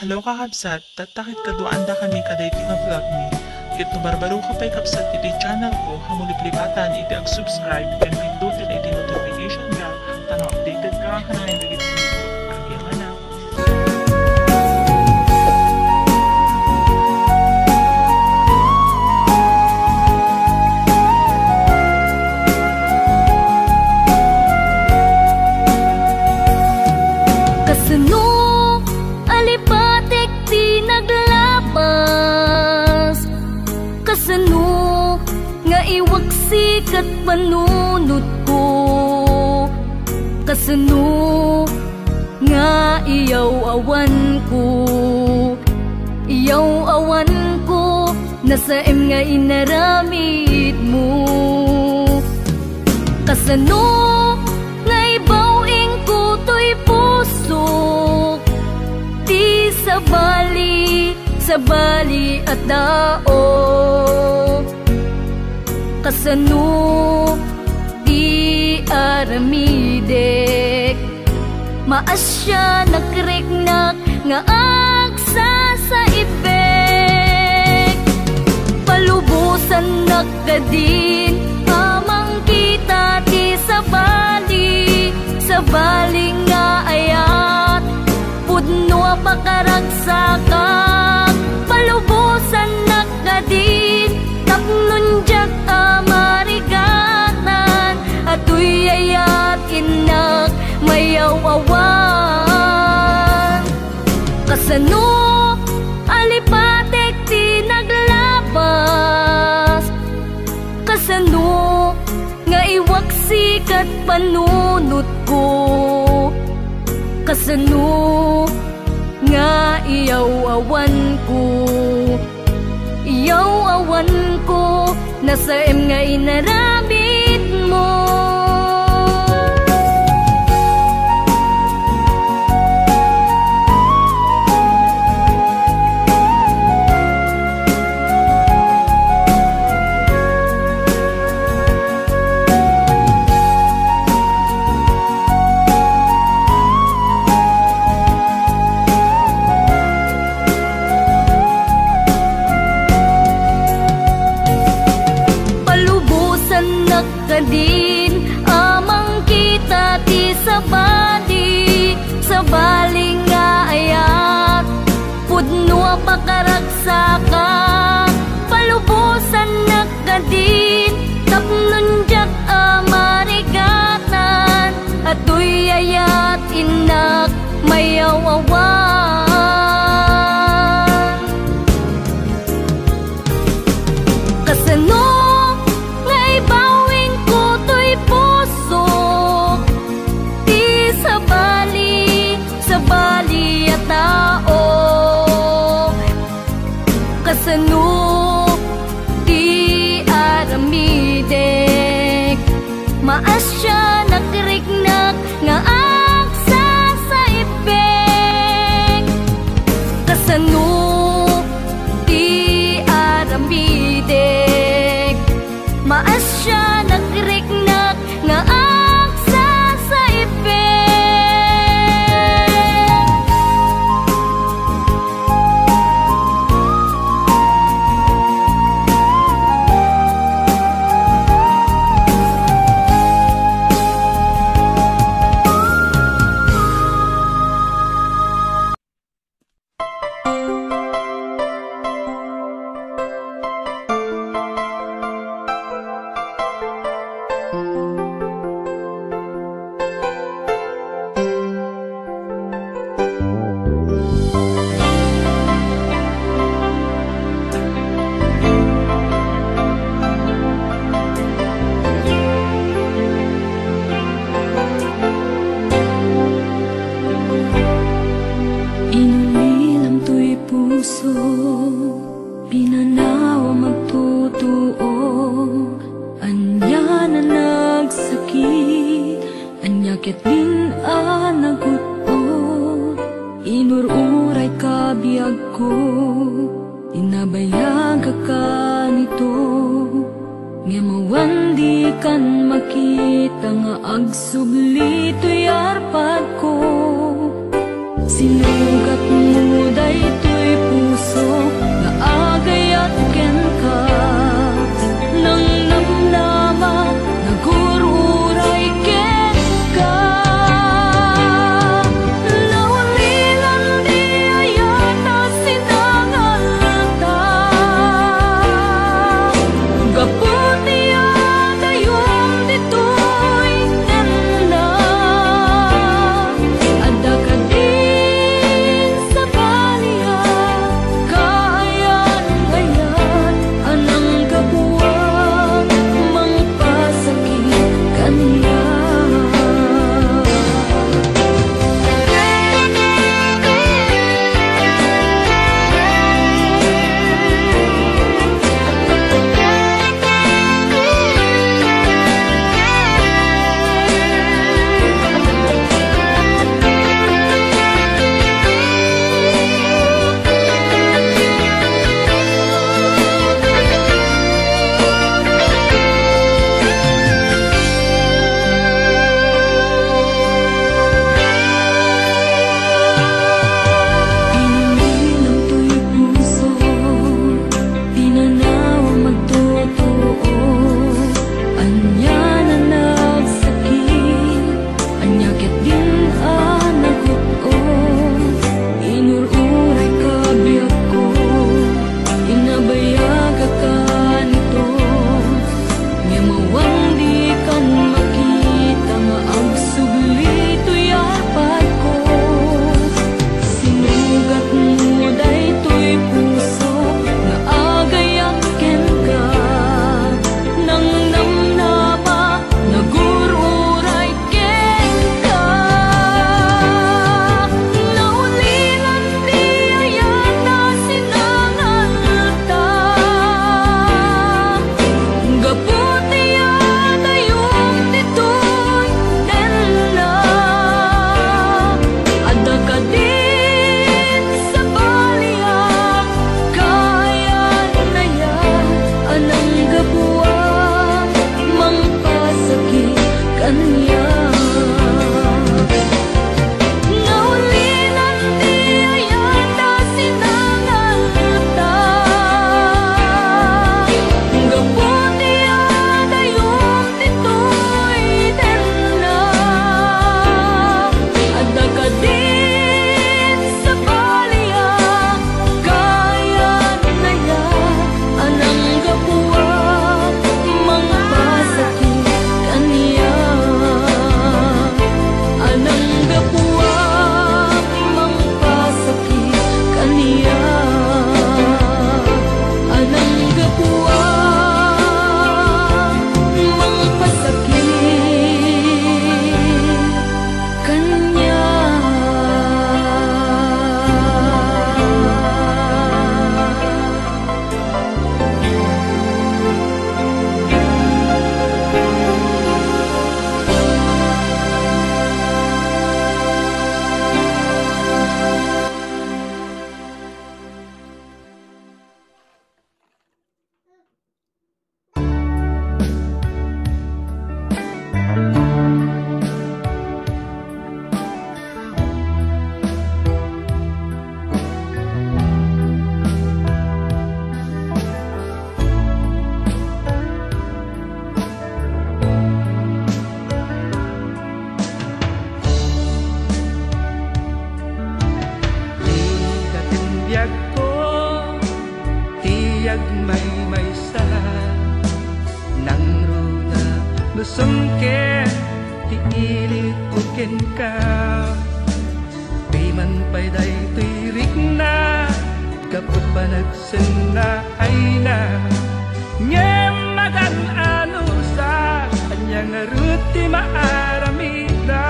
Halo kakabsat, tatakit kaduanda kami kaday ti nga vlog mi. Kit no barbaro ka pa'y kapsat iti channel ko, hamuli privatan iti ag-subscribe and pindutin iti notification bell, tano updated ka nga kanahin dagiti video. Agyaman na. Kasano alipatik di naglabas, kasano nga iwaksikat panunod ko, kasano nga iyaw awan ko nasa nga inaramid mo, kasano nga ibawing ko to'y pusok di sabali at dao, kasano di aramidek maasya nakriknak nga agsa sa ibek, palubusan nakadin amang kita ti sabali nga ayat pudno pakaragsakan, palubusan nakadin tapnon jak amarigatan atoy ayat inak mayawawan, kasano alipatek ti naglabas, kasano nga iwaksikat panunod ko, kasano nga iyaw awan ko nasa nga inaramid mo. Nakadin amang kita ti sabali nga ayat pudno pakaragsakan, palubusan nakadin tapnon jak amarigatan atoy ayat inak mayawawan, kasano sabali at tao, kasano di aramidek maasya nakriknak nga agsa sa ibek, kasano di aramidek maasya nakriknak nga agsa sa ibek. Pinanawa magtutuo, anya na nagsakit, anya ket din nagutot, inururay kabiag ko, inabayag ka nito, nga mawandi kan makita nga agsubli to'y arpad ko, sinugat mo daytoy puso nga agayat ken ka. Nang namnama nagururay ken ka. Naulilan di ayata sinangalta. Gaputi adayom ditoy nena. Ada ka din sa baliya. Kayan ngayon anang kabuwang mangpasakit kaniya. Ininom to'y puso, tinanaw ang magtotoo. Anya na nagsakit, anya ket din naguto. Inururay ka biyak ko, inabayaga ka nito. Nga mawang di kan makita, maagsugli to'y apad ko. Sinugat mo daytoy puso nga agayak ken ka. Nang namnama nagururay ken ka. Naulilan di ayata sinangalta. Gaputi adayom ditoy nena. Ada ka din sa baliya. Kayan na yan anang gabuwang mangpasakit kaniya. Naulilan di ayata sinangalta. Gaputi adayom ditoy nena. Ada ka din sa baliya. Kayan na yan anang gabuwang mangpasakit kaniya. Anang gabuwang mangpasakit kaniya. Anang gabuwang mangpasakit kaniya. Katindyag ko, tiyag may maysa. Nang runa nusungke, tiilit uken ka. Piman pa'y daytoy rikna, kapag pa nagsena ay na. Ngem magan anusa, anyang aruti maaramida.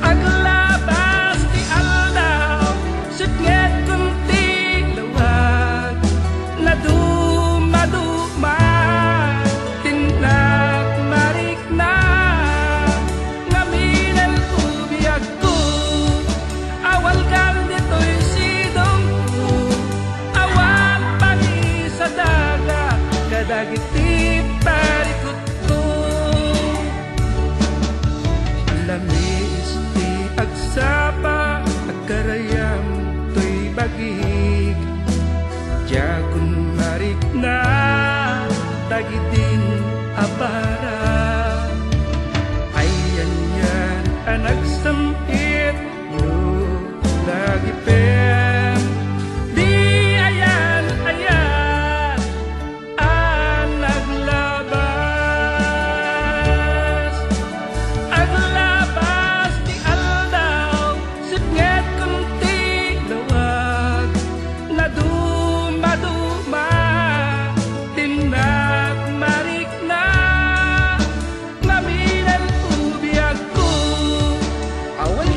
Aglabas di aldaw, sutnget kunti lawag. Naduma-duma, tindak marikna. Ngaminal ubiyag ko, awal kal dito'y sidong ko. Awal pangi sa daga, kadagiti parikot ko. Lamis di agsapa, it you lagi pen di ayan ang naglabas di aldaw sipnget kunti lawag na dumaduma tindak marik na ngaminan ubiyag ko awal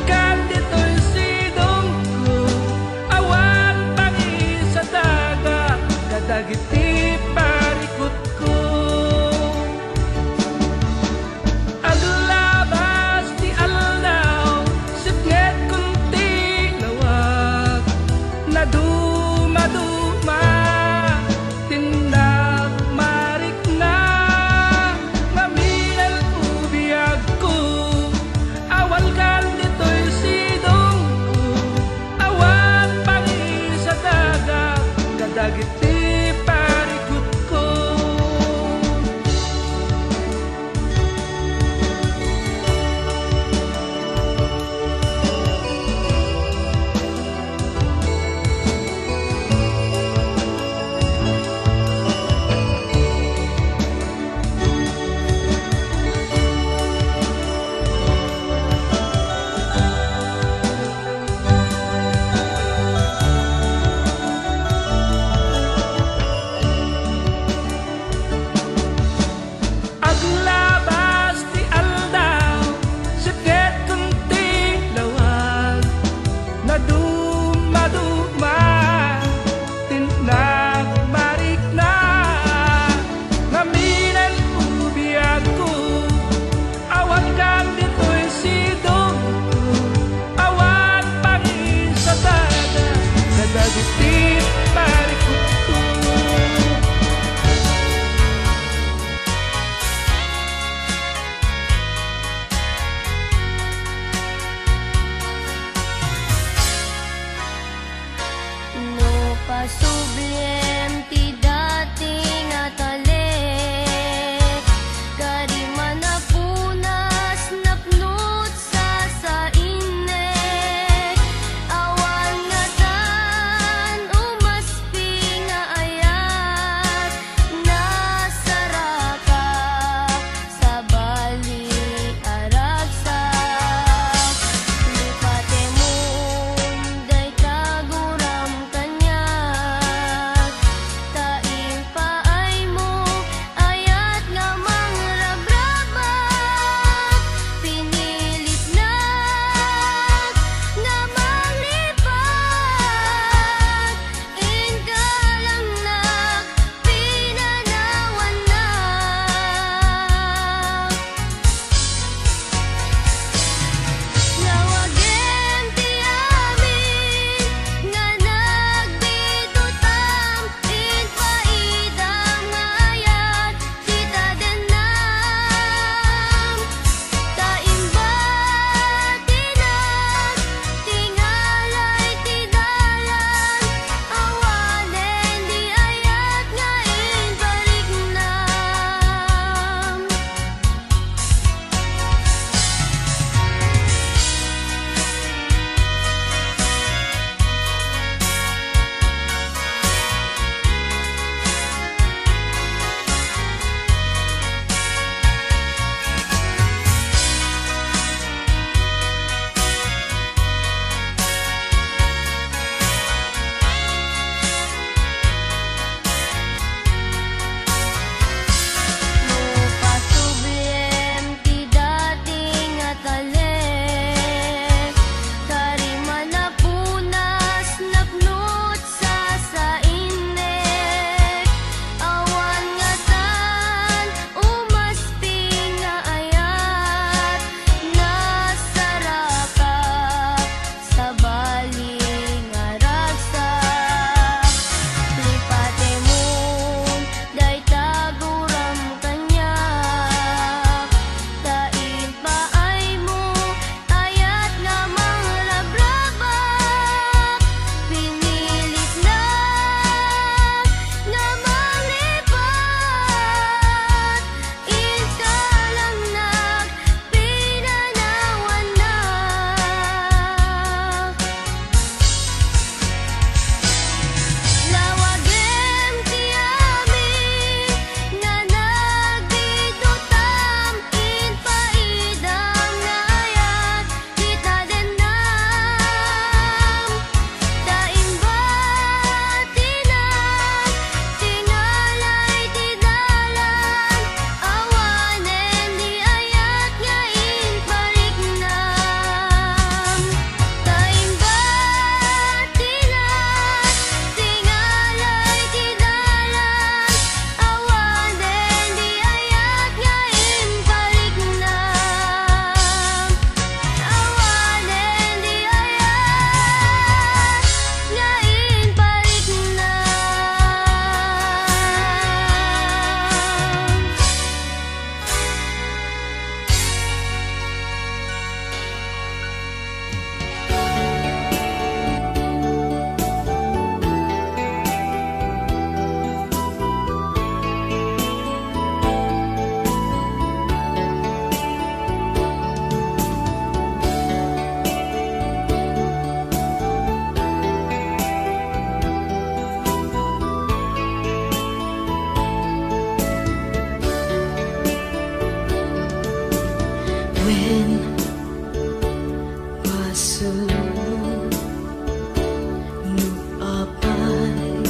no apay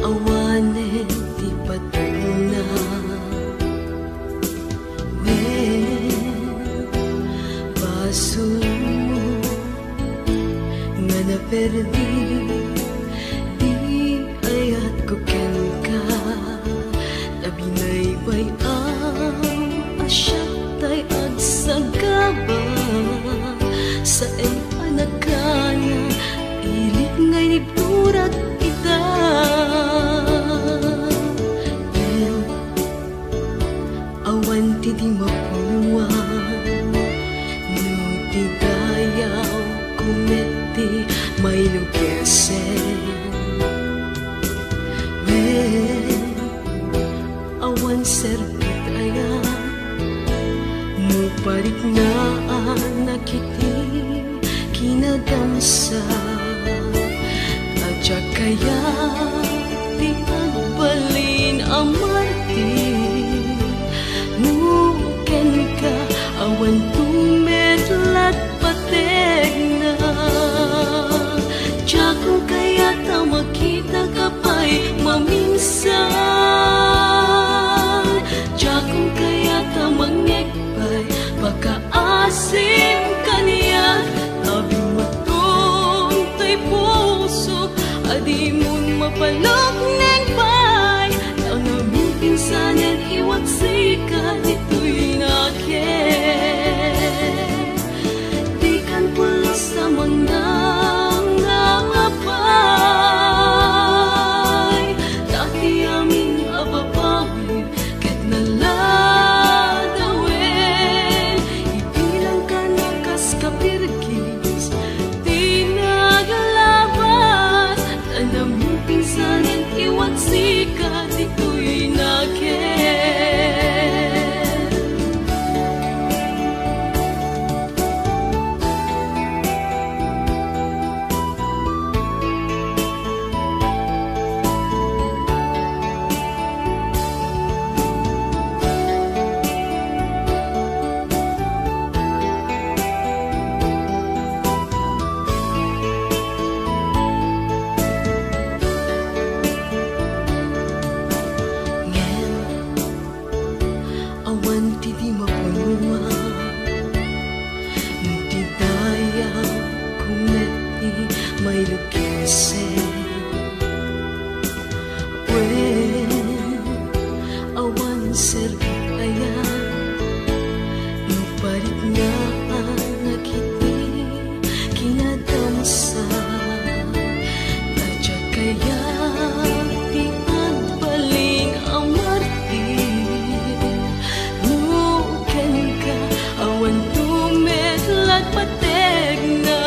awanen di patuna baso nga naperdi di ayat ko ken ka tabinay bay ang asyat tay agsagaba sa anakanya ilit ngay nibturat ita awan ti di mapunuan no ti dayaw kumeti may lugesen awan serpit aya no parik na nakiti kinadamsa adya kaya di agbalin ang martin nuken ka awan tumetlat pateg na dya kung kaya ta makita ka pa'y maminsan dya kung kaya ta mangekpay pagkaasim kaniya tabi matuntay pusok adi mun mapalok neng pay ang aming pinsanan iwaksikan ito'y nakin di kan pulos sa mga ngapay dati aming ababawin ket naladawin ibilang ka na kas kapirgis di nagalabas tanaming pinsanin iwaksikan ito'y nakin awan ti di mapunuan ti dayaw kumeti may lugisen awan serpit aya no parit nga nakiti kinadamsa adya kaya ti agbalin ang martir nuken ka awan tumetlat pateg na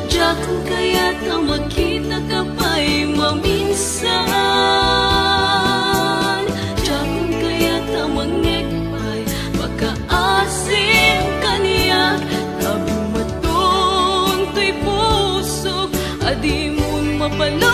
dya kung kaya ta makita ka pa'y maminsan dya kung kaya ta mangekpay pagkaasim kaniya tabi matuntoy pusok adi mun mapalo